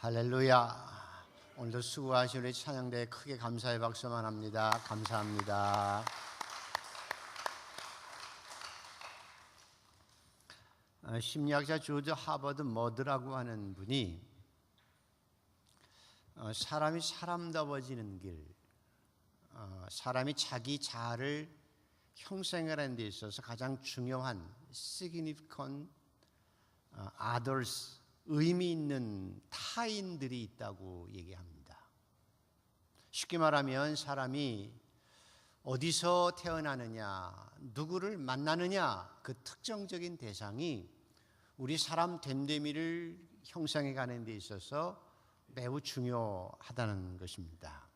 할렐루야. 오늘도 수고하신 우리 찬양대에 크게 감사의 박수만 합니다. 감사합니다. 심리학자 조지 하버드 머드라고 하는 분이 사람이 사람다워지는 길, 사람이 자기 자아를 형성하는 데 있어서 가장 중요한 significant others, 의미 있는 타인들이 있다고 얘기합니다. 쉽게 말하면 사람이 어디서 태어나느냐, 누구를 만나느냐, 그 특정적인 대상이 우리 사람 됨됨이를 형성해 가는 데 있어서 매우 중요하다는 것입니다.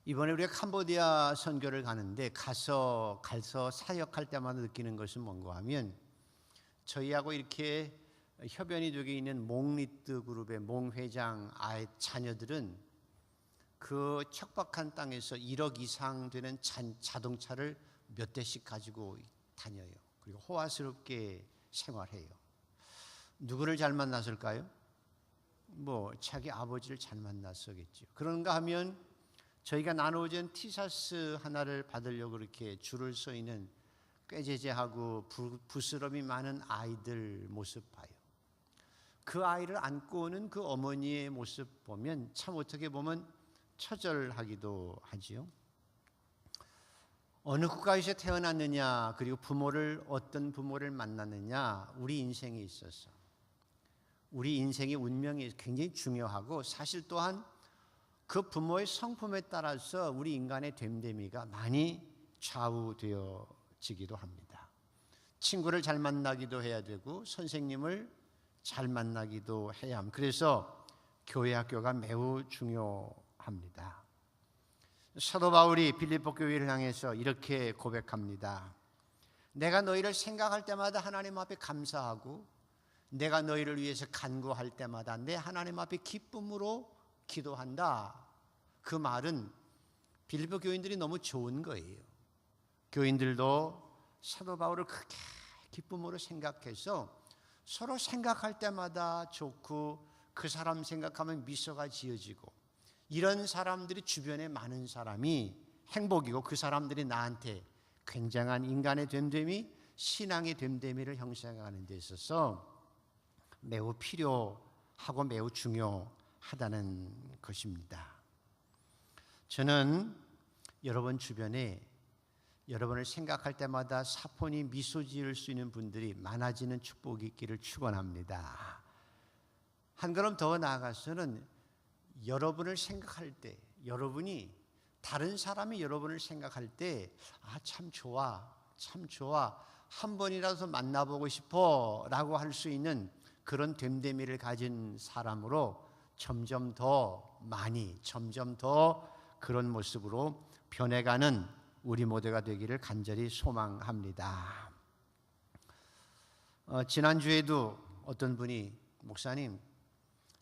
이번에 우리가 캄보디아 선교를 가는데 가서 사역할 때마다 느끼는 것은 뭔가 하면 저희하고 이렇게 협연이 되게 있는 몽리트 그룹의 몽 회장 아이 자녀들은 그 척박한 땅에서 1억 이상 되는 자동차를 몇 대씩 가지고 다녀요. 그리고 호화스럽게 생활해요. 누구를 잘 만났을까요? 자기 아버지를 잘 만났었겠죠. 그런가 하면 저희가 나누어진 티셔츠 하나를 받으려고 그렇게 줄을 서 있는 꾀죄죄하고 부스럼이 많은 아이들 모습 봐요. 그 아이를 안고 오는 그 어머니의 모습 보면 참 어떻게 보면 처절하기도 하지요. 어느 국가에서 태어났느냐, 그리고 어떤 부모를 만났느냐, 우리 인생에 있어서 우리 인생의 운명이 굉장히 중요하고, 사실 또한 그 부모의 성품에 따라서 우리 인간의 됨됨이가 많이 좌우되어지기도 합니다. 친구를 잘 만나기도 해야 되고 선생님을 잘 만나기도 해야 합니다. 그래서 교회 학교가 매우 중요합니다. 사도 바울이 빌립보 교회를 향해서 이렇게 고백합니다. 내가 너희를 생각할 때마다 하나님 앞에 감사하고 내가 너희를 위해서 간구할 때마다 내 하나님 앞에 기쁨으로 기도한다. 그 말은 빌립보 교인들이 너무 좋은 거예요. 교인들도 사도 바울을 크게 기쁨으로 생각해서 서로 생각할 때마다 좋고, 그 사람 생각하면 미소가 지어지고, 이런 사람들이 주변에 많은 사람이 행복이고, 그 사람들이 나한테 굉장한 인간의 됨됨이, 신앙의 됨됨이를 형성하는 데 있어서 매우 필요하고 매우 중요하다는 것입니다. 저는 여러분 주변에 여러분을 생각할 때마다 사폰이 미소 지을 수 있는 분들이 많아지는 축복이 있기를 축원합니다. 한 걸음 더 나아가서는 여러분을 생각할 때, 여러분이 다른 사람이 여러분을 생각할 때 참 좋아, 참 좋아, 한 번이라도 만나보고 싶어 라고 할 수 있는 그런 됨됨이를 가진 사람으로 점점 더 많이, 점점 더 그런 모습으로 변해가는 우리 모두가 되기를 간절히 소망합니다. 지난주에도 어떤 분이, 목사님,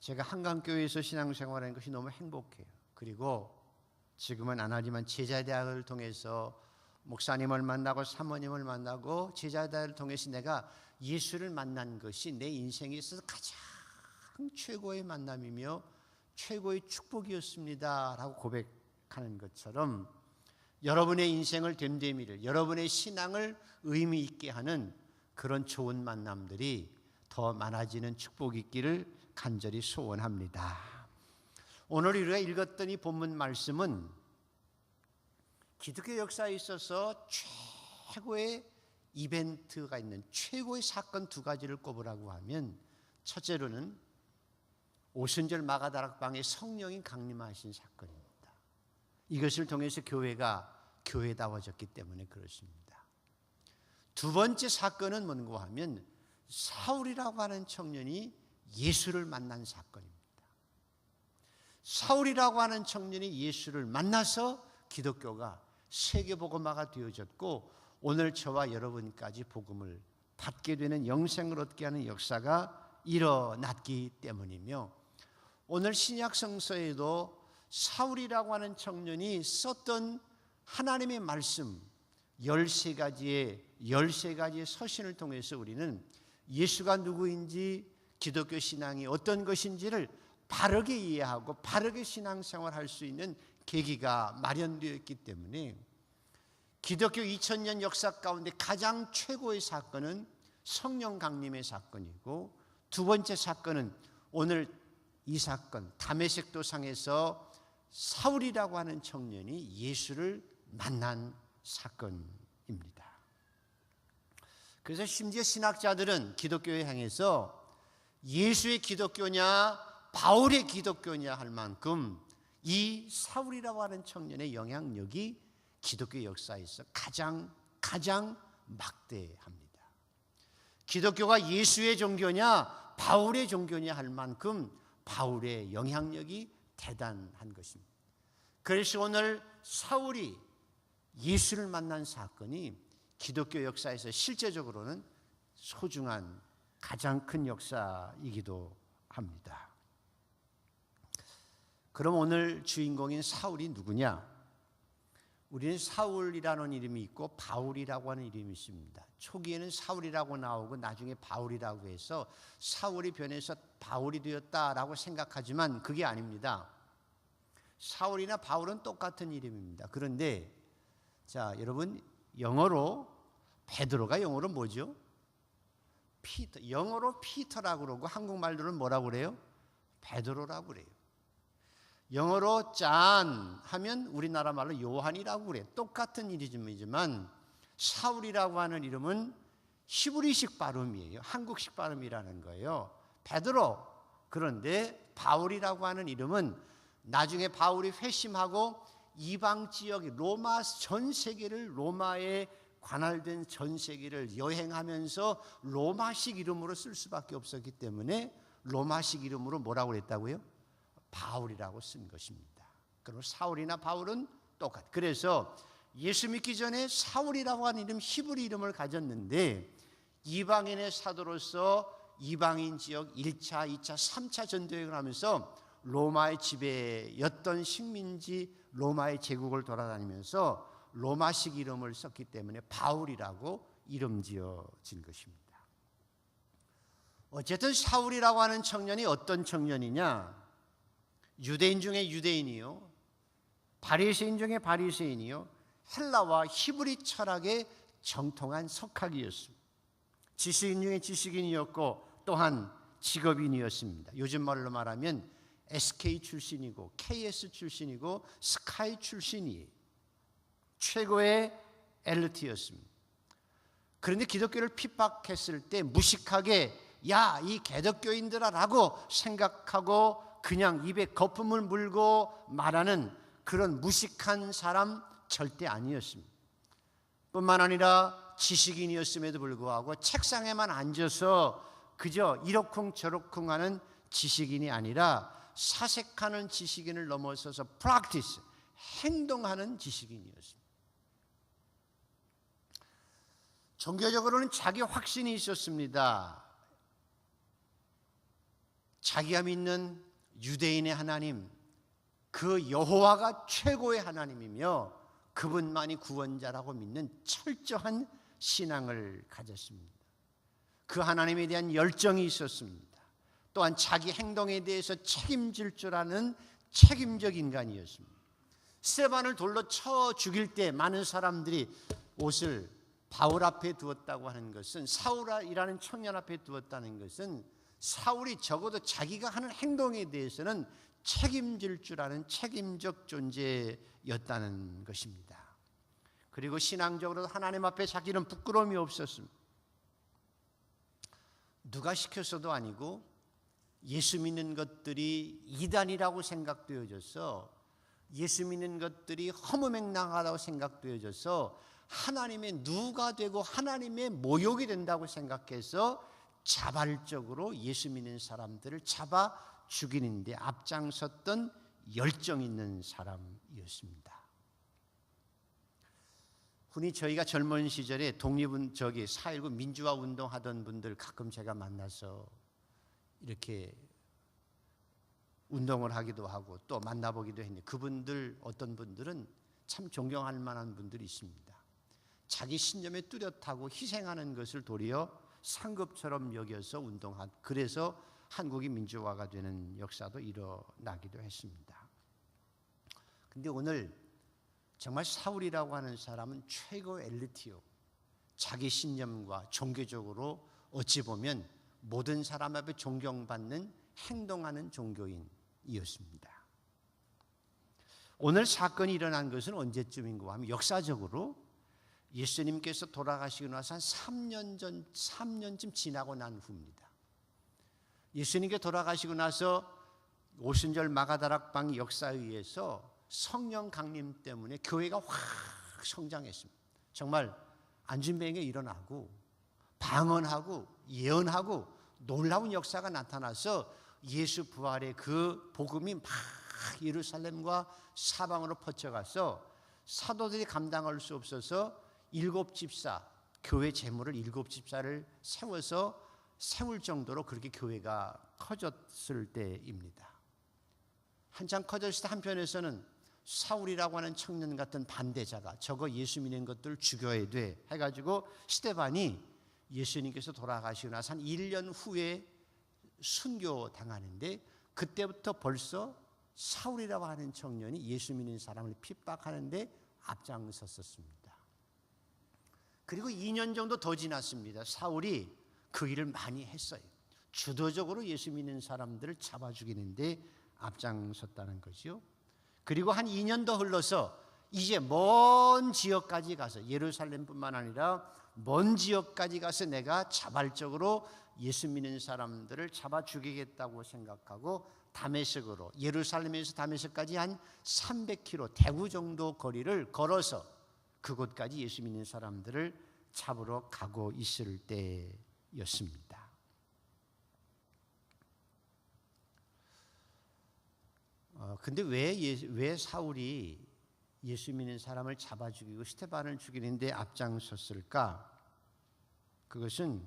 제가 한강교회에서 신앙생활하는 것이 너무 행복해요. 그리고 지금은 안 하지만 제자대학을 통해서 목사님을 만나고 사모님을 만나고 제자대학을 통해서 내가 예수를 만난 것이 내 인생에 있어서 가장 최고의 만남이며 최고의 축복이었습니다 라고 고백하는 것처럼, 여러분의 인생을 됨됨이를, 여러분의 신앙을 의미 있게 하는 그런 좋은 만남들이 더 많아지는 축복이 있기를 간절히 소원합니다. 오늘 우리가 읽었던 이 본문 말씀은 기독교 역사에 있어서 최고의 이벤트가 있는, 최고의 사건 두 가지를 꼽으라고 하면, 첫째로는 오순절 마가다락방에 성령이 강림하신 사건입니다. 이것을 통해서 교회가 교회다워졌기 때문에 그렇습니다. 두 번째 사건은 뭔가 하면 사울이라고 하는 청년이 예수를 만난 사건입니다. 사울이라고 하는 청년이 예수를 만나서 기독교가 세계복음화가 되어졌고, 오늘 저와 여러분까지 복음을 받게 되는, 영생을 얻게 하는 역사가 일어났기 때문이며, 오늘 신약 성서에도 사울이라고 하는 청년이 썼던 하나님의 말씀 13가지의 서신을 통해서 우리는 예수가 누구인지 기독교 신앙이 어떤 것인지를 바르게 이해하고 바르게 신앙생활할 수 있는 계기가 마련되었기 때문에 기독교 2000년 역사 가운데 가장 최고의 사건은 성령 강림의 사건이고, 두 번째 사건은 오늘 이 사건, 다메섹 도상에서 사울이라고 하는 청년이 예수를 만난 사건입니다. 그래서 심지어 신학자들은 기독교에 향해서 예수의 기독교냐 바울의 기독교냐 할 만큼 이 사울이라고 하는 청년의 영향력이 기독교 역사에서 가장 막대합니다. 기독교가 예수의 종교냐 바울의 종교냐 할 만큼 바울의 영향력이 대단한 것입니다. 그래서 오늘 사울이 예수를 만난 사건이 기독교 역사에서 실제적으로는 소중한 가장 큰 역사이기도 합니다. 그럼 오늘 주인공인 사울이 누구냐? 우리는 사울이라는 이름이 있고 바울이라고 하는 이름이 있습니다. 초기에는 사울이라고 나오고 나중에 바울이라고 해서 사울이 변해서 바울이 되었다라고 생각하지만 그게 아닙니다. 사울이나 바울은 똑같은 이름입니다. 그런데 자, 여러분, 영어로 베드로가 영어로 뭐죠? 피터. 영어로 피터라고 그러고 한국말로는 뭐라고 그래요? 베드로라고 그래요. 영어로 짠 하면 우리나라 말로 요한이라고 그래요. 똑같은 이름이지만 사울이라고 하는 이름은 히브리식 발음이에요. 한국식 발음이라는 거예요. 베드로. 그런데 바울이라고 하는 이름은 나중에 바울이 회심하고 이방 지역 로마 전 세계를, 로마에 관할된 전 세계를 여행하면서 로마식 이름으로 쓸 수밖에 없었기 때문에 로마식 이름으로 뭐라고 그랬다고요? 바울이라고 쓴 것입니다. 그럼 사울이나 바울은 똑같아요. 그래서 예수 믿기 전에 사울이라고 하는 이름, 히브리 이름을 가졌는데 이방인의 사도로서 이방인 지역 1차, 2차, 3차 전도여행을 하면서 로마의 지배였던 식민지 로마의 제국을 돌아다니면서 로마식 이름을 썼기 때문에 바울이라고 이름 지어진 것입니다. 어쨌든 사울이라고 하는 청년이 어떤 청년이냐? 유대인 중에 유대인이요, 바리새인 중에 바리새인이요, 헬라와 히브리 철학에 정통한 석학이었습니다. 지식인 중에 지식인이었고 또한 직업인이었습니다. 요즘 말로 말하면 SK 출신이고 KS 출신이고 스카이 출신이 최고의 엘리트였습니다. 그런데 기독교를 핍박했을 때 무식하게 야, 이 개독교인들아 라고 생각하고 그냥 입에 거품을 물고 말하는 그런 무식한 사람 절대 아니었습니다. 뿐만 아니라 지식인이었음에도 불구하고 책상에만 앉아서 그저 이러쿵저러쿵 하는 지식인이 아니라 사색하는 지식인을 넘어서서 practice, 행동하는 지식인이었습니다. 종교적으로는 자기 확신이 있었습니다. 자기가 믿는 유대인의 하나님, 그 여호와가 최고의 하나님이며 그분만이 구원자라고 믿는 철저한 신앙을 가졌습니다. 그 하나님에 대한 열정이 있었습니다. 또한 자기 행동에 대해서 책임질 줄 아는 책임적 인간이었습니다. 스데반을 돌로 쳐 죽일 때 많은 사람들이 옷을 바울 앞에 두었다고 하는 것은, 사울이라는 청년 앞에 두었다는 것은 사울이 적어도 자기가 하는 행동에 대해서는 책임질 줄 아는 책임적 존재였다는 것입니다. 그리고 신앙적으로 하나님 앞에 자기는 부끄러움이 없었습니다. 누가 시켰어도 아니고 예수 믿는 것들이 이단이라고 생각되어져서, 예수 믿는 것들이 허무맹랑하다고 생각되어져서 하나님의 누가 되고 하나님의 모욕이 된다고 생각해서 자발적으로 예수 믿는 사람들을 잡아 죽이는 데 앞장섰던 열정 있는 사람이었습니다. 흔히 저희가 젊은 시절에 4.19 민주화 운동하던 분들 가끔 제가 만나서 이렇게 운동을 하기도 하고 또 만나보기도 했는데, 그분들 어떤 분들은 참 존경할 만한 분들이 있습니다. 자기 신념에 뚜렷하고 희생하는 것을 도리어 상급처럼 여겨서 운동한, 그래서 한국이 민주화가 되는 역사도 일어나기도 했습니다. 근데 오늘 정말 사울이라고 하는 사람은 최고 엘리트요. 자기 신념과 종교적으로 어찌 보면 모든 사람 앞에 존경받는 행동하는 종교인이었습니다. 오늘 사건이 일어난 것은 언제쯤인가 하면 역사적으로 예수님께서 돌아가시고 나서 한 3년쯤 지나고 난 후입니다. 예수님께 돌아가시고 나서 오순절 마가다락방 역사에 의해서 성령 강림 때문에 교회가 확 성장했습니다. 정말 안진뱅에 일어나고 방언하고 예언하고 놀라운 역사가 나타나서 예수 부활의 그 복음이 막 예루살렘과 사방으로 퍼져가서 사도들이 감당할 수 없어서 7집사, 교회 재물을 7집사를 세워서 세울 정도로 그렇게 교회가 커졌을 때입니다. 한참 커졌을 때 한편에서는 사울이라고 하는 청년 같은 반대자가 저거 예수 믿는 것들 죽여야 돼 해가지고 스데반이 예수님께서 돌아가시고 나서 한 1년 후에 순교당하는데 그때부터 벌써 사울이라고 하는 청년이 예수 믿는 사람을 핍박하는데 앞장섰었습니다. 그리고 2년 정도 더 지났습니다. 사울이 그 일을 많이 했어요. 주도적으로 예수 믿는 사람들을 잡아 죽이는데 앞장섰다는 거죠. 그리고 한 2년 더 흘러서 이제 먼 지역까지 가서 예루살렘뿐만 아니라 먼 지역까지 가서 내가 자발적으로 예수 믿는 사람들을 잡아 죽이겠다고 생각하고 다메섹으로 예루살렘에서 다메섹까지 한 300km 대구 정도 거리를 걸어서 그곳까지 예수 믿는 사람들을 잡으러 가고 있을 때였습니다. 근데 왜 사울이 예수 믿는 사람을 잡아 죽이고 스데반을 죽이는데 앞장섰을까? 그것은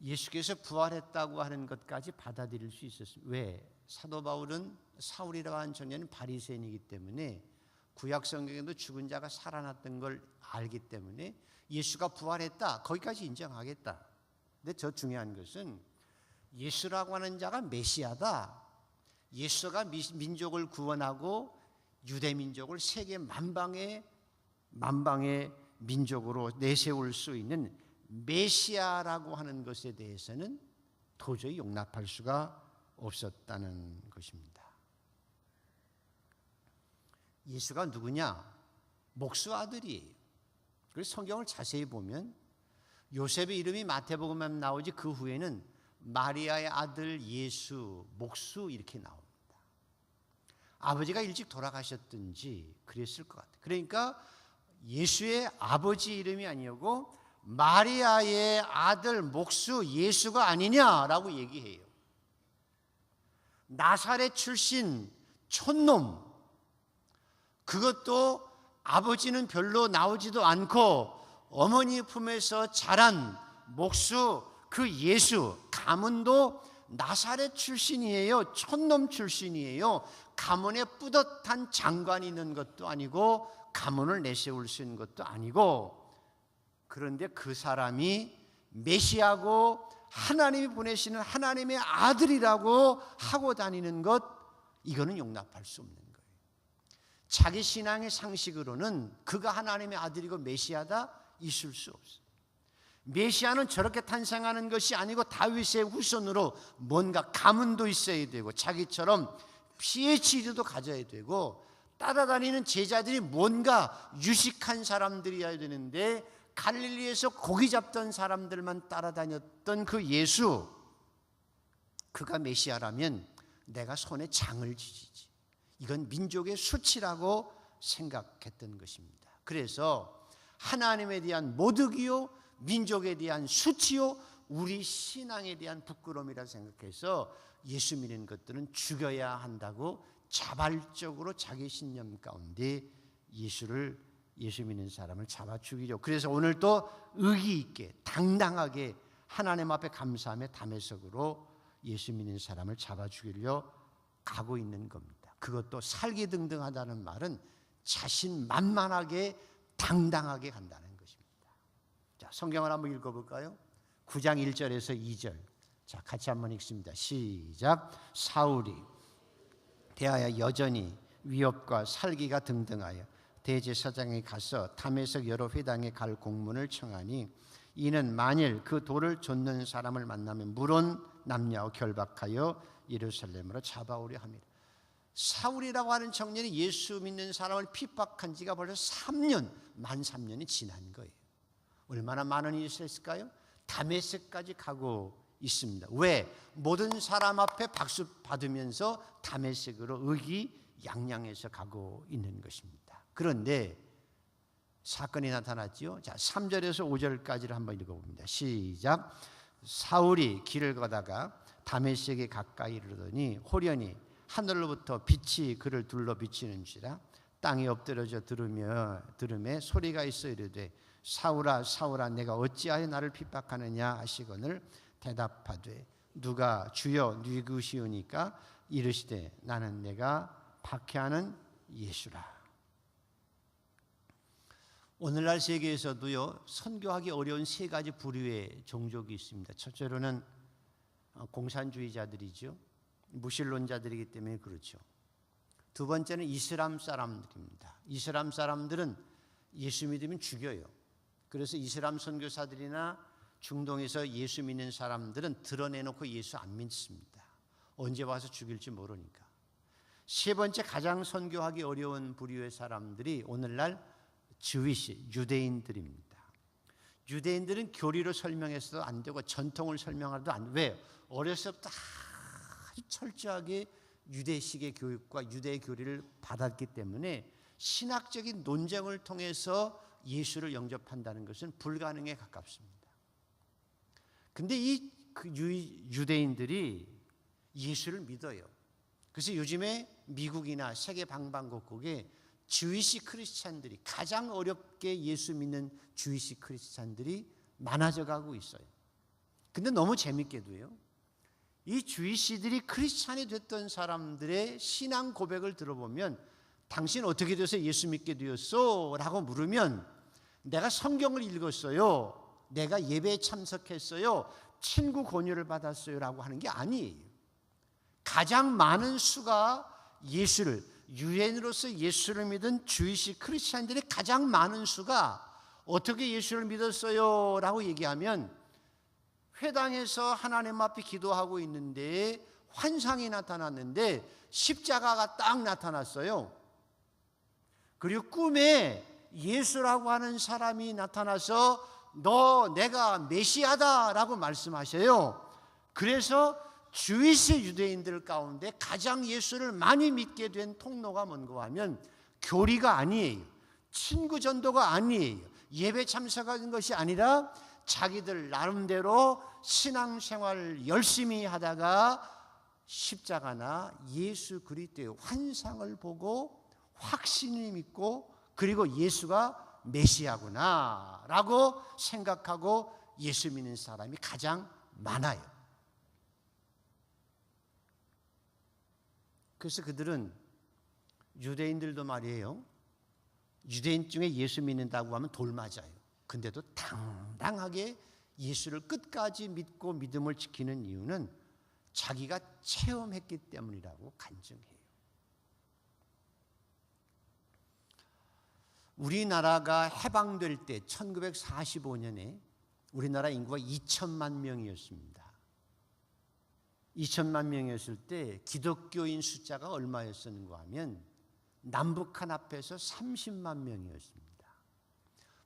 예수께서 부활했다고 하는 것까지 받아들일 수 있었습니다. 왜? 사도 바울은 사울이라고 하는 청년은 바리새인이기 때문에 구약 성경에도 죽은 자가 살아났던 걸 알기 때문에 예수가 부활했다. 거기까지 인정하겠다. 근데 더 중요한 것은 예수라고 하는 자가 메시아다. 예수가 민족을 구원하고 유대 민족을 세계 만방의 민족으로 내세울 수 있는 메시아라고 하는 것에 대해서는 도저히 용납할 수가 없었다는 것입니다. 예수가 누구냐? 목수 아들이에요. 그래서 성경을 자세히 보면 요셉의 이름이 마태복음에 나오지 그 후에는 마리아의 아들 예수, 목수 이렇게 나옵니다. 아버지가 일찍 돌아가셨든지 그랬을 것 같아요. 그러니까 예수의 아버지 이름이 아니고 마리아의 아들 목수 예수가 아니냐라고 얘기해요. 나사렛 출신 촌놈, 그것도 아버지는 별로 나오지도 않고 어머니 품에서 자란 목수 그 예수, 가문도 나사렛 출신이에요. 촌놈 출신이에요. 가문에 뿌듯한 장관이 있는 것도 아니고 가문을 내세울 수 있는 것도 아니고, 그런데 그 사람이 메시아고 하나님이 보내시는 하나님의 아들이라고 하고 다니는 것, 이거는 용납할 수 없는 거예요. 자기 신앙의 상식으로는 그가 하나님의 아들이고 메시아다 있을 수 없어요. 메시아는 저렇게 탄생하는 것이 아니고 다윗의 후손으로 뭔가 가문도 있어야 되고 자기처럼 PhD도 가져야 되고 따라다니는 제자들이 뭔가 유식한 사람들이어야 되는데 갈릴리에서 고기 잡던 사람들만 따라다녔던 그 예수, 그가 메시아라면 내가 손에 장을 쥐지. 이건 민족의 수치라고 생각했던 것입니다. 그래서 하나님에 대한 모독이요, 민족에 대한 수치요, 우리 신앙에 대한 부끄러움이라 생각해서 예수 믿는 것들은 죽여야 한다고 자발적으로 자기 신념 가운데 예수 믿는 사람을 잡아 죽이려. 그래서 오늘 또 의기 있게 당당하게 하나님 앞에 감사하며 담에석으로 예수 믿는 사람을 잡아 죽이려 가고 있는 겁니다. 그것도 살기등등하다는 말은 자신만만하게 당당하게 간다는 것입니다. 자, 성경을 한번 읽어볼까요? 9장 1절에서 2절 자, 같이 한번 읽습니다. 시작. 사울이 대하여 여전히 위협과 살기가 등등하여 대제사장에 가서 다메섹 여러 회당에 갈 공문을 청하니 이는 만일 그 돌을 좇는 사람을 만나면 물론 남녀 결박하여 예루살렘으로 잡아오려 함이라. 사울이라고 하는 청년이 예수 믿는 사람을 핍박한 지가 벌써 3년, 만 3년이 지난 거예요. 얼마나 많은 일이 있었을까요? 다메섹까지 가고 있습니다. 왜? 모든 사람 앞에 박수 받으면서 다메섹으로 의기양양해서 가고 있는 것입니다. 그런데 사건이 나타났죠. 자, 3절에서 5절까지를 한번 읽어봅니다. 시작. 사울이 길을 가다가 다메섹에 가까이 이르더니 호련히 하늘로부터 빛이 그를 둘러 비치는지라 땅에 엎드려져 들음에 소리가 있어 이르되 사울아 사울아 내가 어찌하여 나를 핍박하느냐 하시거늘 대답하되 누가 주여 누구시오니까 이르시되 나는 내가 박해하는 예수라. 오늘날 세계에서도요 선교하기 어려운 세 가지 부류의 종족이 있습니다. 첫째로는 공산주의자들이죠. 무신론자들이기 때문에 그렇죠. 두 번째는 이슬람 사람들입니다. 이슬람 사람들은 예수 믿으면 죽여요. 그래서 이슬람 선교사들이나 중동에서 예수 믿는 사람들은 드러내놓고 예수 안 믿습니다. 언제 와서 죽일지 모르니까. 세 번째 가장 선교하기 어려운 부류의 사람들이 오늘날 유대인들입니다. 유대인들은 교리로 설명해서도 안 되고 전통을 설명하도 안 돼요. 왜? 어렸을 때부터 아주 철저하게 유대식의 교육과 유대 교리를 받았기 때문에 신학적인 논쟁을 통해서 예수를 영접한다는 것은 불가능에 가깝습니다. 근데 이 유대인들이 예수를 믿어요. 그래서 요즘에 미국이나 세계 방방곡곡에 주이시 크리스찬들이 가장 어렵게 예수 믿는 주이시 크리스찬들이 많아져 가고 있어요. 근데 너무 재밌게도요. 이 주이시들이 크리스찬이 됐던 사람들의 신앙 고백을 들어보면 당신 어떻게 돼서 예수 믿게 되었어? 라고 물으면 내가 성경을 읽었어요. 내가 예배에 참석했어요. 친구 권유를 받았어요. 라고 하는 게 아니에요. 가장 많은 수가 예수를 유대인으로서 예수를 믿은 주이시 크리스찬들의 가장 많은 수가 어떻게 예수를 믿었어요? 라고 얘기하면 회당에서 하나님 앞에 기도하고 있는데 환상이 나타났는데 십자가가 딱 나타났어요. 그리고 꿈에 예수라고 하는 사람이 나타나서 너 내가 메시아다라고 말씀하셔요. 그래서 주이시 유대인들 가운데 가장 예수를 많이 믿게 된 통로가 뭔가 하면 교리가 아니에요. 친구 전도가 아니에요. 예배 참석하는 것이 아니라 자기들 나름대로 신앙생활 열심히 하다가 십자가나 예수 그리스도의 환상을 보고 확신을 믿고 그리고 예수가 메시아구나 라고 생각하고 예수 믿는 사람이 가장 많아요. 그래서 그들은 유대인들도 말이에요. 유대인 중에 예수 믿는다고 하면 돌 맞아요. 근데도 당당하게 예수를 끝까지 믿고 믿음을 지키는 이유는 자기가 체험했기 때문이라고 간증해요. 우리나라가 해방될 때 1945년에 우리나라 인구가 2천만 명이었습니다. 2천만 명이었을 때 기독교인 숫자가 얼마였었는가 하면 남북한 합해서 30만 명이었습니다.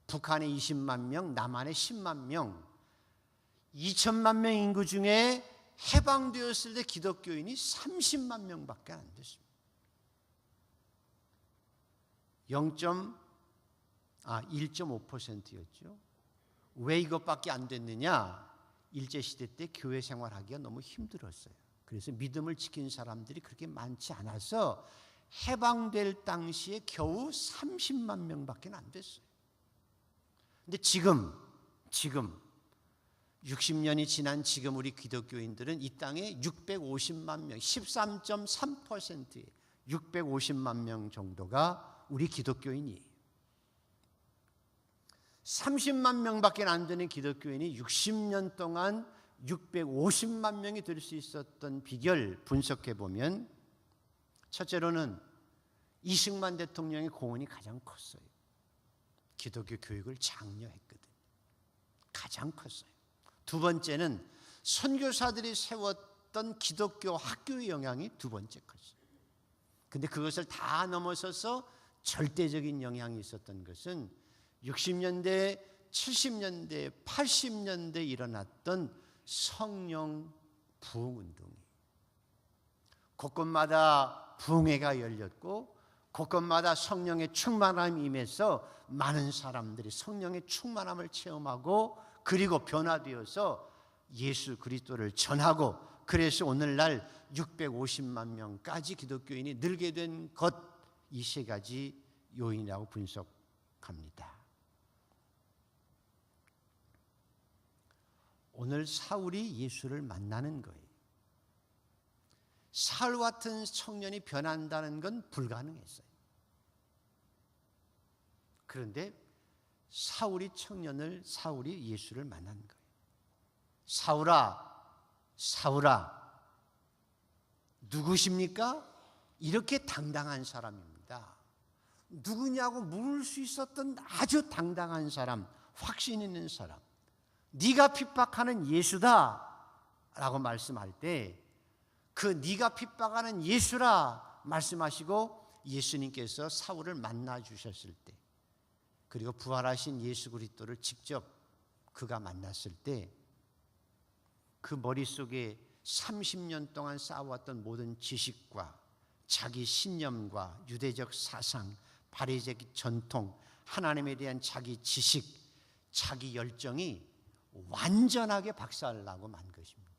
북한에 20만 명, 남한에 10만 명, 2천만 명 인구 중에 해방되었을 때 기독교인이 30만 명밖에 안 됐습니다. 1.5%였죠. 왜 이것밖에 안 됐느냐? 일제시대 때 교회 생활하기가 너무 힘들었어요. 그래서 믿음을 지킨 사람들이 그렇게 많지 않아서 해방될 당시에 겨우 30만 명밖에 안 됐어요. 근데 지금 60년이 지난 지금 우리 기독교인들은 이 땅에 650만 명, 13.3%의 650만 명 정도가 우리 기독교인이에요. 30만 명밖에 안 되는 기독교인이 60년 동안 650만 명이 될 수 있었던 비결 분석해 보면 첫째로는 이승만 대통령의 공헌이 가장 컸어요. 기독교 교육을 장려했거든. 가장 컸어요. 두 번째는 선교사들이 세웠던 기독교 학교의 영향이 두 번째 컸어요. 근데 그것을 다 넘어서서 절대적인 영향이 있었던 것은 60년대, 70년대, 80년대에 일어났던 성령 부흥운동이 곳곳마다 부흥회가 열렸고 곳곳마다 성령의 충만함이 임해서 많은 사람들이 성령의 충만함을 체험하고 그리고 변화되어서 예수 그리스도를 전하고 그래서 오늘날 650만 명까지 기독교인이 늘게 된 것, 이 세 가지 요인이라고 분석합니다. 오늘 사울이 예수를 만나는 거예요. 사울 같은 청년이 변한다는 건 불가능했어요. 그런데 사울이 예수를 만난 거예요. 사울아, 사울아, 누구십니까? 이렇게 당당한 사람입니다. 누구냐고 물을 수 있었던 아주 당당한 사람, 확신 있는 사람. 네가 핍박하는 예수다 라고 말씀할 때 그 네가 핍박하는 예수라 말씀하시고 예수님께서 사울을 만나 주셨을 때 그리고 부활하신 예수 그리스도를 직접 그가 만났을 때 그 머릿속에 30년 동안 쌓아왔던 모든 지식과 자기 신념과 유대적 사상, 바리새적 전통, 하나님에 대한 자기 지식, 자기 열정이 완전하게 박살나고 만 것입니다.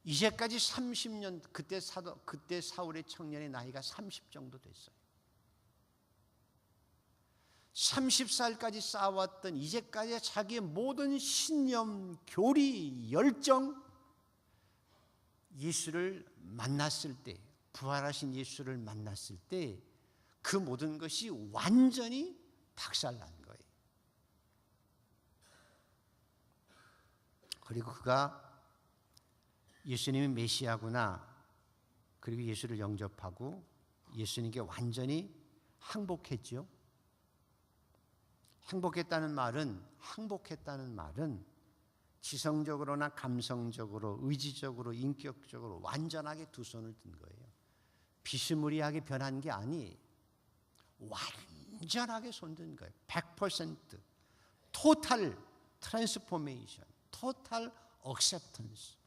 이제까지 30년, 그때 사울의 청년의 나이가 30 정도 됐어요. 30살까지 쌓아왔던 이제까지 자기의 모든 신념, 교리, 열정, 예수를 만났을 때, 부활하신 예수를 만났을 때 그 모든 것이 완전히 박살난 거예요. 그리고 그가 예수님이 메시아구나, 그리고 예수를 영접하고 예수님께 완전히 항복했죠. 항복했다는 말은 지성적으로나 감성적으로, 의지적으로, 인격적으로 완전하게 두 손을 든 거예요. 비스무리하게 변한 게 아니에요. 완전하게 손든 거예요. 100% 토탈 트랜스포메이션, 토탈 억셉턴스.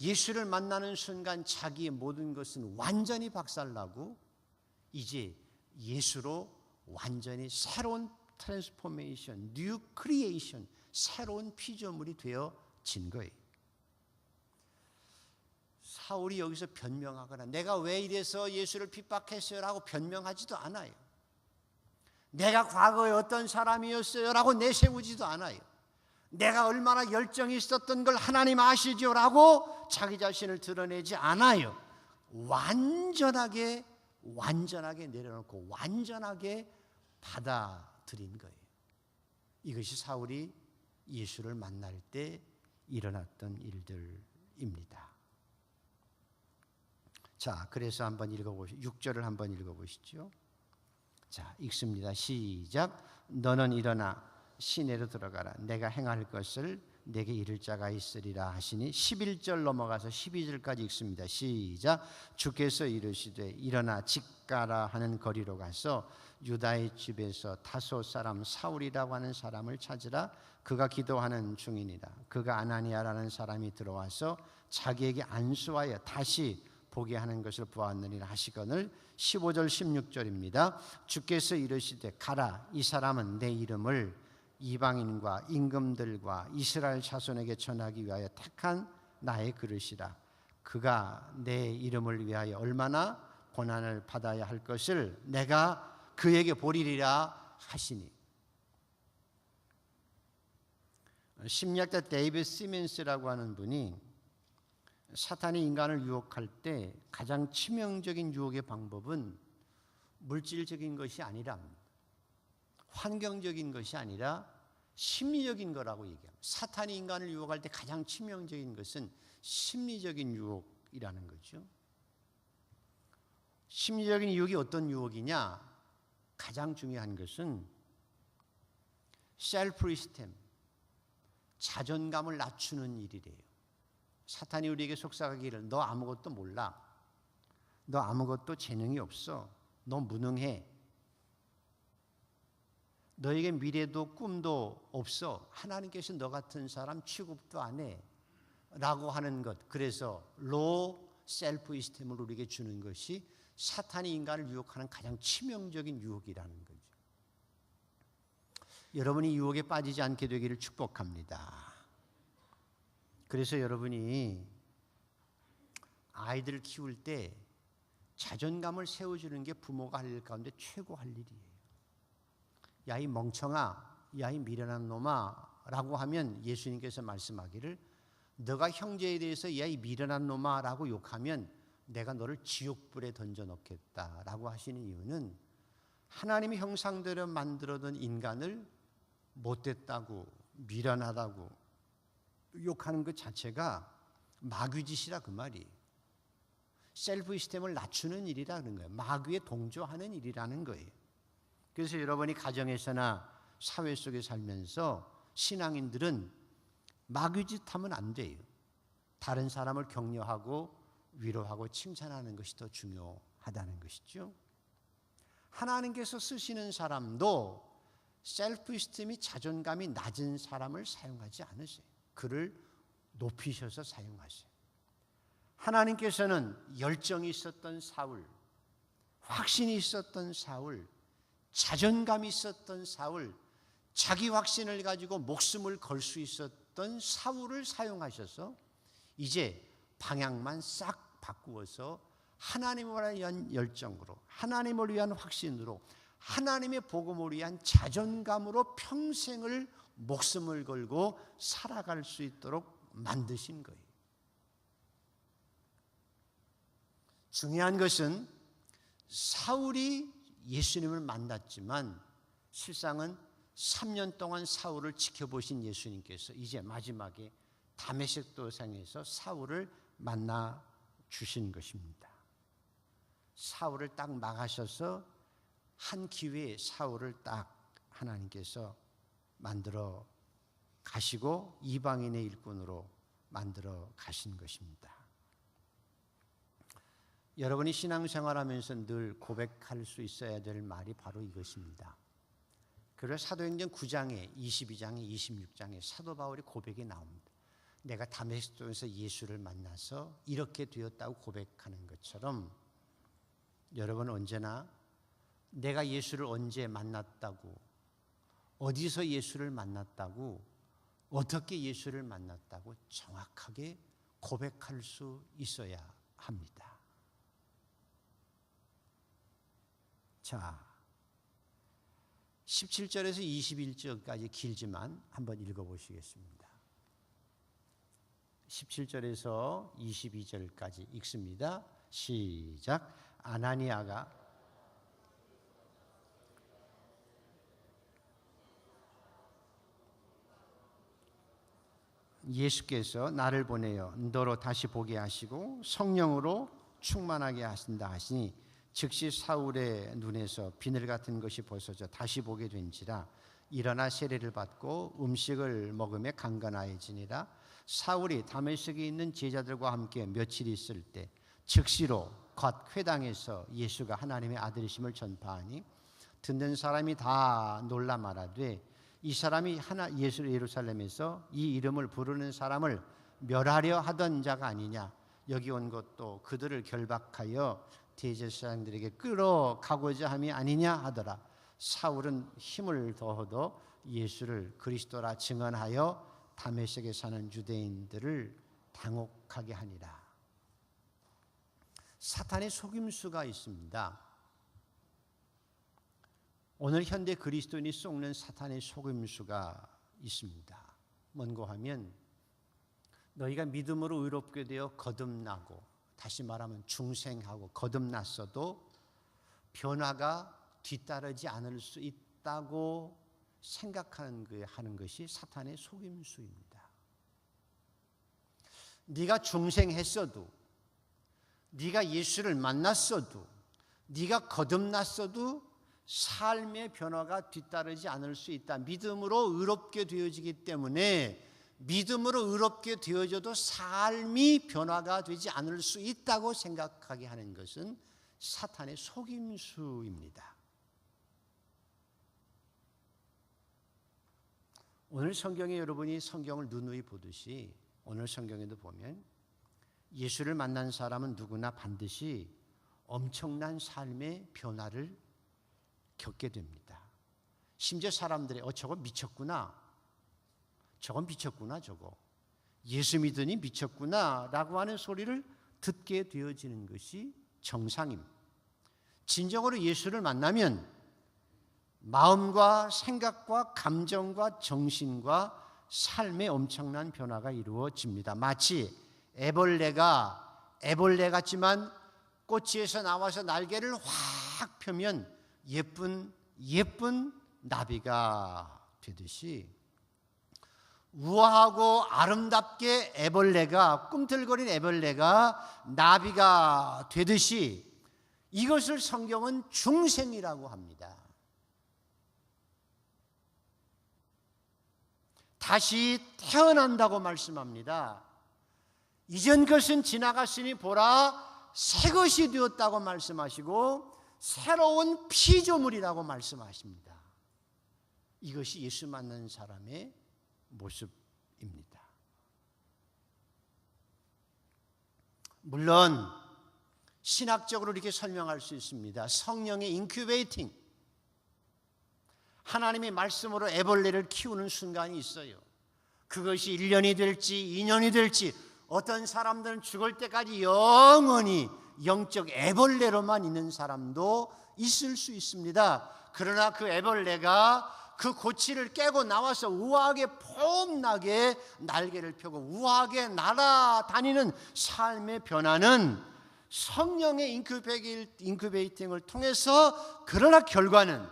예수를 만나는 순간 자기의 모든 것은 완전히 박살나고 이제 예수로 완전히 새로운 트랜스포메이션, 뉴 크리에이션, 새로운 피조물이 되어진 거예요. 사울이 여기서 변명하거나 내가 왜 이래서 예수를 핍박했어요 라고 변명하지도 않아요. 내가 과거에 어떤 사람이었어요 라고 내세우지도 않아요. 내가 얼마나 열정이 있었던 걸 하나님 아시죠 라고 자기 자신을 드러내지 않아요. 완전하게 내려놓고 완전하게 받아들인 거예요. 이것이 사울이 예수를 만날 때 일어났던 일들입니다. 자, 그래서 한번 읽어보시죠. 6절을 한번 읽어보시죠. 자, 읽습니다. 시작. 너는 일어나 시내로 들어가라. 내가 행할 것을 내게 이를 자가 있으리라 하시니 11절 넘어가서 12절까지 읽습니다. 시작. 주께서 이르시되 일어나 직가라 하는 거리로 가서 유다의 집에서 다소 사람 사울이라고 하는 사람을 찾으라. 그가 기도하는 중이니라. 그가 아나니아라는 사람이 들어와서 자기에게 안수하여 다시 보게 하는 것을 보았느니라 하시거늘 15절 16절입니다. 주께서 이르시되 가라. 이 사람은 내 이름을 이방인과 임금들과 이스라엘 자손에게 전하기 위하여 택한 나의 그릇이라. 그가 내 이름을 위하여 얼마나 고난을 받아야 할 것을 내가 그에게 보리리라 하시니. 심리학자 데이비드 시먼스라고 하는 분이 사탄이 인간을 유혹할 때 가장 치명적인 유혹의 방법은 물질적인 것이 아니라 환경적인 것이 아니라 심리적인 거라고 얘기합니다. 사탄이 인간을 유혹할 때 가장 치명적인 것은 심리적인 유혹이라는 거죠. 심리적인 유혹이 어떤 유혹이냐? 가장 중요한 것은 셀프 리스템, 자존감을 낮추는 일이래요. 사탄이 우리에게 속삭이기를 너 아무것도 몰라. 너 아무것도 재능이 없어. 너 무능해. 너에게 미래도 꿈도 없어. 하나님께서 너 같은 사람 취급도 안 해. 라고 하는 것. 그래서 로 셀프 이스템을 우리에게 주는 것이 사탄이 인간을 유혹하는 가장 치명적인 유혹이라는 거죠. 여러분이 유혹에 빠지지 않게 되기를 축복합니다. 그래서 여러분이 아이들을 키울 때 자존감을 세워주는 게 부모가 할 일 가운데 최고 할 일이에요. 야, 이 멍청아, 야, 이 미련한 놈아 라고 하면 예수님께서 말씀하기를 너가 형제에 대해서 야, 이 미련한 놈아 라고 욕하면 내가 너를 지옥불에 던져넣겠다 라고 하시는 이유는 하나님의 형상대로 만들어둔 인간을 못됐다고 미련하다고 욕하는 것 자체가 마귀짓이라 그 말이에요. 셀프 시스템을 낮추는 일이라는 거예요. 마귀에 동조하는 일이라는 거예요. 그래서 여러분이 가정에서나 사회 속에 살면서 신앙인들은 마귀짓 하면 안 돼요. 다른 사람을 격려하고 위로하고 칭찬하는 것이 더 중요하다는 것이죠. 하나님께서 쓰시는 사람도 셀프 시스템이 자존감이 낮은 사람을 사용하지 않으세요. 그를 높이셔서 사용하세요. 하나님께서는 열정이 있었던 사울, 확신이 있었던 사울, 자존감이 있었던 사울, 자기 확신을 가지고 목숨을 걸 수 있었던 사울을 사용하셔서 이제 방향만 싹 바꾸어서 하나님을 위한 열정으로, 하나님을 위한 확신으로, 하나님의 복음을 위한 자존감으로 평생을 목숨을 걸고 살아갈 수 있도록 만드신 거예요. 중요한 것은 사울이 예수님을 만났지만 실상은 3년 동안 사울을 지켜보신 예수님께서 이제 마지막에 다메섹 도상에서 사울을 만나 주신 것입니다. 사울을 딱 막으셔서 한 기회에 사울을 딱 하나님께서 만들어 가시고 이방인의 일꾼으로 만들어 가신 것입니다. 여러분이 신앙생활하면서 늘 고백할 수 있어야 될 말이 바로 이것입니다. 그래서 사도행전 9장에 22장에 26장에 사도 바울이 고백이 나옵니다. 내가 다메섹도에서 예수를 만나서 이렇게 되었다고 고백하는 것처럼 여러분 언제나 내가 예수를 언제 만났다고, 어디서 예수를 만났다고, 어떻게 예수를 만났다고 정확하게 고백할 수 있어야 합니다. 자, 17절에서 21절까지 길지만 한번 읽어보시겠습니다. 17절에서 22절까지 읽습니다. 시작. 아나니아가 예수께서 나를 보내어 너로 다시 보게 하시고 성령으로 충만하게 하신다 하시니 즉시 사울의 눈에서 비늘 같은 것이 벗어져 다시 보게 된지라 일어나 세례를 받고 음식을 먹으며 강건하여지니라. 사울이 다메섹에 있는 제자들과 함께 며칠 있을 때 즉시로 곧 회당에서 예수가 하나님의 아들이심을 전파하니 듣는 사람이 다 놀라 말하되 이 사람이 예수 예루살렘에서 이 이름을 부르는 사람을 멸하려 하던 자가 아니냐. 여기 온 것도 그들을 결박하여 대제사장들에게 끌어가고자 함이 아니냐 하더라. 사울은 힘을 더하여 예수를 그리스도라 증언하여 다메섹에 사는 유대인들을 당혹하게 하니라. 사탄의 속임수가 있습니다. 오늘 현대 그리스도인이 속는 사탄의 속임수가 있습니다. 뭔고 하면 너희가 믿음으로 의롭게 되어 거듭나고, 다시 말하면 중생하고 거듭났어도 변화가 뒤따르지 않을 수 있다고 생각하는 것이 사탄의 속임수입니다. 네가 중생했어도, 네가 예수를 만났어도, 네가 거듭났어도 삶의 변화가 뒤따르지 않을 수 있다. 믿음으로 의롭게 되어지기 때문에 믿음으로 의롭게 되어져도 삶이 변화가 되지 않을 수 있다고 생각하게 하는 것은 사탄의 속임수입니다. 오늘 성경에 여러분이 성경을 누누이 보듯이 오늘 성경에도 보면 예수를 만난 사람은 누구나 반드시 엄청난 삶의 변화를 겪게 됩니다. 심지어 사람들이 저건 미쳤구나, 저건 미쳤구나, 저거 예수 믿으니 미쳤구나 라고 하는 소리를 듣게 되어지는 것이 정상입니다. 진정으로 예수를 만나면 마음과 생각과 감정과 정신과 삶에 엄청난 변화가 이루어집니다. 마치 애벌레 같지만 꼬치에서 나와서 날개를 확 펴면 예쁜 나비가 되듯이 우아하고 아름답게 꿈틀거린 애벌레가 나비가 되듯이 이것을 성경은 중생이라고 합니다. 다시 태어난다고 말씀합니다. 이전 것은 지나갔으니 보라 새 것이 되었다고 말씀하시고 새로운 피조물이라고 말씀하십니다. 이것이 예수 만난 사람의 모습입니다. 물론 신학적으로 이렇게 설명할 수 있습니다. 성령의 인큐베이팅, 하나님의 말씀으로 애벌레를 키우는 순간이 있어요. 그것이 1년이 될지 2년이 될지, 어떤 사람들은 죽을 때까지 영원히 영적 애벌레로만 있는 사람도 있을 수 있습니다. 그러나 그 애벌레가 그 고치를 깨고 나와서 우아하게 폼나게 날개를 펴고 우아하게 날아다니는 삶의 변화는 성령의 인큐베이팅을 통해서, 그러나 결과는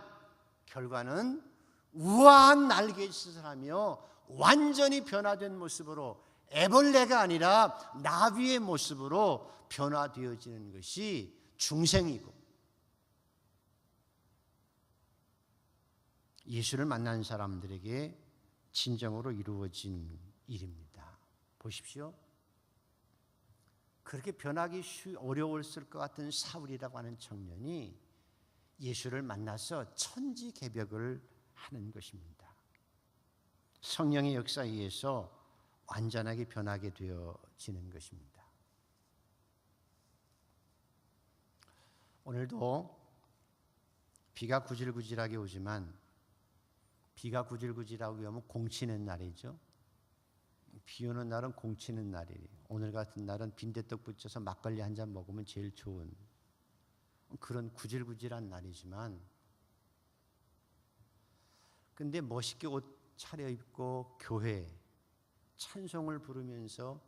우아한 날개짓을 하며 완전히 변화된 모습으로, 애벌레가 아니라 나비의 모습으로 변화되어지는 것이 중생이고 예수를 만난 사람들에게 진정으로 이루어진 일입니다. 보십시오. 그렇게 변하기 어려웠을 것 같은 사울이라고 하는 청년이 예수를 만나서 천지개벽을 하는 것입니다. 성령의 역사에 의해서 완전하게 변하게 되어지는 것입니다. 오늘도 비가 구질구질하게 오지만, 비가 구질구질하게 오면 공치는 날이죠. 비 오는 날은 공치는 날이에요. 오늘 같은 날은 빈대떡 붙여서 막걸리 한 잔 먹으면 제일 좋은 그런 구질구질한 날이지만, 근데 멋있게 옷 차려입고 교회 찬송을 부르면서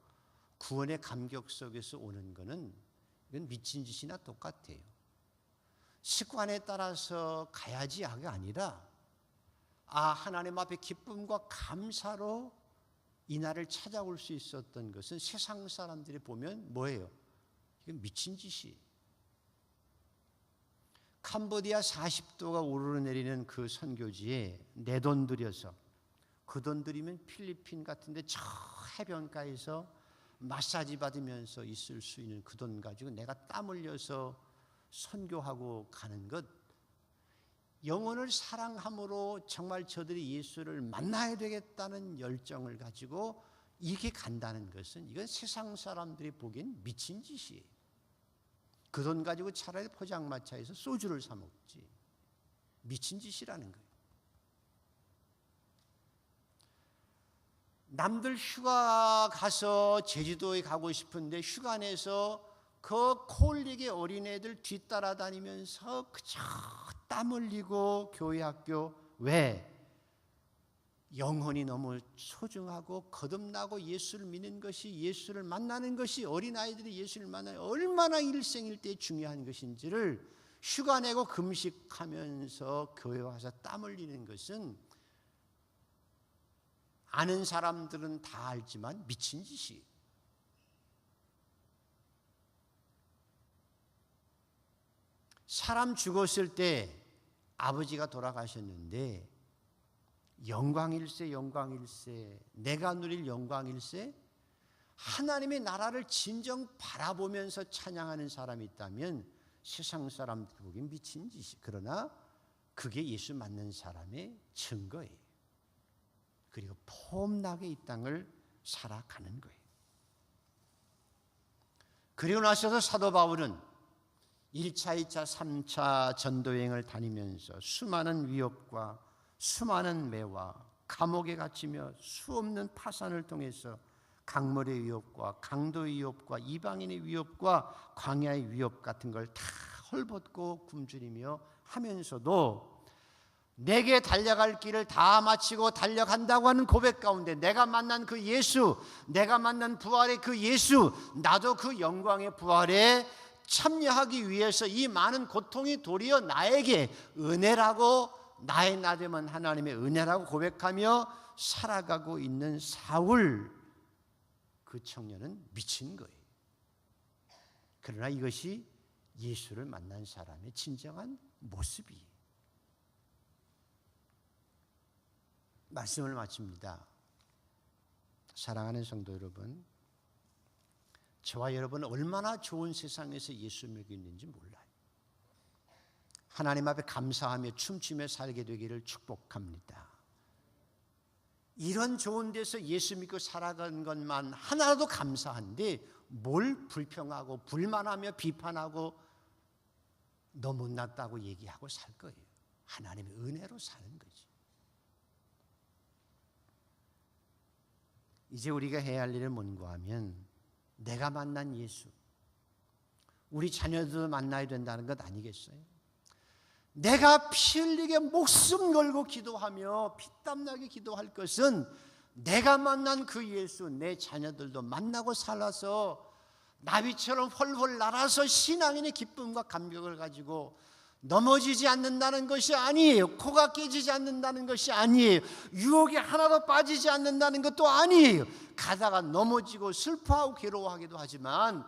구원의 감격 속에서 오는 거는 이건 미친 짓이나 똑같아요. 습관에 따라서 가야지가 아니라 하나님 앞에 기쁨과 감사로 이 날을 찾아올 수 있었던 것은 세상 사람들이 보면 뭐예요? 이건 미친 짓이에요. 캄보디아 40도가 오르내리는 그 선교지에 내 돈 들여서, 그 돈 들이면 필리핀 같은데 저 해변가에서 마사지 받으면서 있을 수 있는 그 돈 가지고 내가 땀 흘려서 선교하고 가는 것, 영혼을 사랑함으로 정말 저들이 예수를 만나야 되겠다는 열정을 가지고 이렇게 간다는 것은, 이건 세상 사람들이 보기엔 미친 짓이에요. 그 돈 가지고 차라리 포장마차에서 소주를 사 먹지. 미친 짓이라는 거예요. 남들 휴가 가서 제주도에 가고 싶은데 휴가 내서 그 콜릭의 어린애들 뒤따라다니면서 그저 땀 흘리고 교회 학교, 왜? 영혼이 너무 소중하고 거듭나고 예수를 믿는 것이, 예수를 만나는 것이, 어린아이들이 예수를 만나는 얼마나 일생일대 중요한 것인지를 휴가 내고 금식하면서 교회 와서 땀 흘리는 것은 아는 사람들은 다 알지만 미친 짓이. 사람 죽었을 때 아버지가 돌아가셨는데 영광일세 영광일세 내가 누릴 영광일세, 하나님의 나라를 진정 바라보면서 찬양하는 사람이 있다면 세상 사람들 보기엔 미친 짓이. 그러나 그게 예수 믿는 사람의 증거예요. 그리고 폼나게 이 땅을 살아가는 거예요. 그리고 나서도 사도 바울은 1차, 2차, 3차 전도여행을 다니면서 수많은 위협과 수많은 매와 감옥에 갇히며 수없는 파산을 통해서 강물의 위협과 강도의 위협과 이방인의 위협과 광야의 위협 같은 걸 다 헐벗고 굶주리며 하면서도 내게 달려갈 길을 다 마치고 달려간다고 하는 고백 가운데 내가 만난 그 예수, 내가 만난 부활의 그 예수, 나도 그 영광의 부활에 참여하기 위해서 이 많은 고통이 도리어 나에게 은혜라고, 나의 나됨은 하나님의 은혜라고 고백하며 살아가고 있는 사울, 그 청년은 미친 거예요. 그러나 이것이 예수를 만난 사람의 진정한 모습이에요. 말씀을 마칩니다. 사랑하는 성도 여러분, 저와 여러분 얼마나 좋은 세상에서 예수 믿고 있는지 몰라요. 하나님 앞에 감사하며 춤추며 살게 되기를 축복합니다. 이런 좋은 데서 예수 믿고 살아가는 것만 하나라도 감사한데 뭘 불평하고 불만하며 비판하고 너 못났다고 얘기하고 살 거예요. 하나님의 은혜로 사는 거지. 이제 우리가 해야 할 일을 뭔가 하면 내가 만난 예수, 우리 자녀도 만나야 된다는 것 아니겠어요? 내가 피 흘리게 목숨 걸고 기도하며 피땀나게 기도할 것은 내가 만난 그 예수, 내 자녀들도 만나고 살아서 나비처럼 훨훨 날아서 신앙인의 기쁨과 감격을 가지고 넘어지지 않는다는 것이 아니에요. 코가 깨지지 않는다는 것이 아니에요. 유혹에 하나도 빠지지 않는다는 것도 아니에요. 가다가 넘어지고 슬퍼하고 괴로워하기도 하지만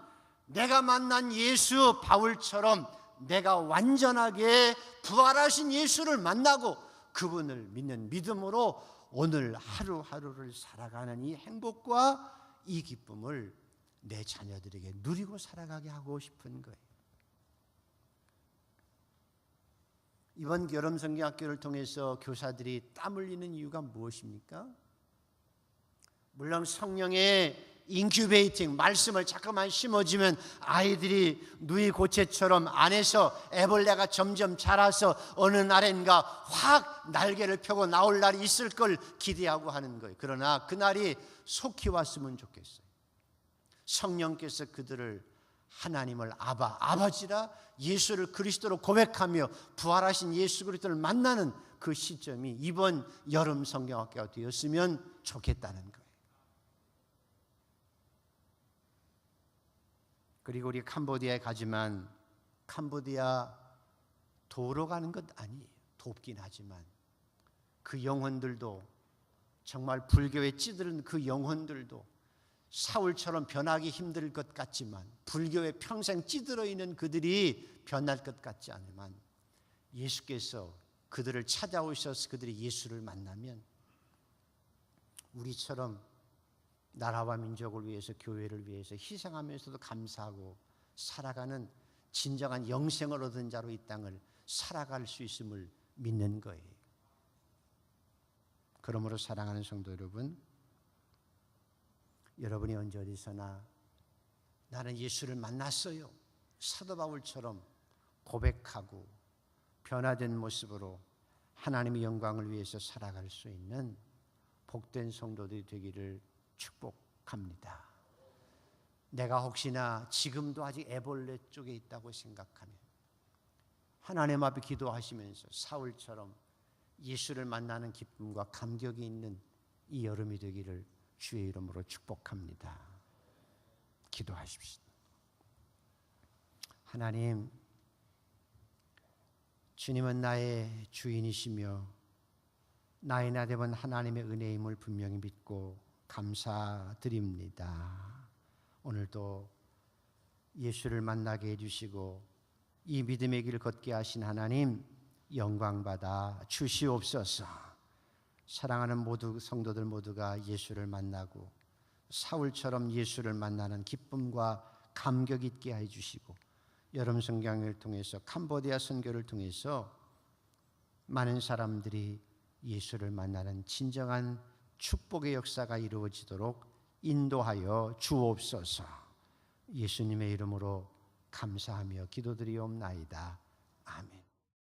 내가 만난 예수 바울처럼 내가 완전하게 부활하신 예수를 만나고 그분을 믿는 믿음으로 오늘 하루하루를 살아가는 이 행복과 이 기쁨을 내 자녀들에게 누리고 살아가게 하고 싶은 거예요. 이번 여름성경학교를 통해서 교사들이 땀 흘리는 이유가 무엇입니까? 물론 성령의 인큐베이팅, 말씀을 자꾸만 심어주면 아이들이 누이 고체처럼 안에서 애벌레가 점점 자라서 어느 날엔가 확 날개를 펴고 나올 날이 있을 걸 기대하고 하는 거예요. 그러나 그날이 속히 왔으면 좋겠어요. 성령께서 그들을 하나님을 아버지라 예수를 그리스도로 고백하며 부활하신 예수 그리스도를 만나는 그 시점이 이번 여름 성경학교가 되었으면 좋겠다는 거예요. 그리고 우리 캄보디아에 가지만 캄보디아 도로 가는 것 아니에요. 돕긴 하지만 그 영혼들도 정말 불교에 찌들은 그 영혼들도 사울처럼 변하기 힘들 것 같지만 불교에 평생 찌들어 있는 그들이 변할 것 같지 않지만 예수께서 그들을 찾아오셔서 그들이 예수를 만나면 우리처럼 나라와 민족을 위해서 교회를 위해서 희생하면서도 감사하고 살아가는 진정한 영생을 얻은 자로 이 땅을 살아갈 수 있음을 믿는 거예요. 그러므로 사랑하는 성도 여러분, 여러분이 언제 어디서나 나는 예수를 만났어요, 사도 바울처럼 고백하고 변화된 모습으로 하나님의 영광을 위해서 살아갈 수 있는 복된 성도들이 되기를 축복합니다. 내가 혹시나 지금도 아직 애벌레 쪽에 있다고 생각하면 하나님 앞에 기도하시면서 사울처럼 예수를 만나는 기쁨과 감격이 있는 이 여름이 되기를 주의 이름으로 축복합니다. 기도하십시오. 하나님, 주님은 나의 주인이시며 나의 나됨은 하나님의 은혜임을 분명히 믿고 감사드립니다. 오늘도 예수를 만나게 해주시고 이 믿음의 길 걷게 하신 하나님 영광받아 주시옵소서. 사랑하는 성도들 모두가 예수를 만나고 사울처럼 예수를 만나는 기쁨과 감격 있게 해주시고 여름 성경을 통해서 캄보디아 선교를 통해서 많은 사람들이 예수를 만나는 진정한 축복의 역사가 이루어지도록 인도하여 주옵소서. 예수님의 이름으로 감사하며 기도드리옵나이다. 아멘.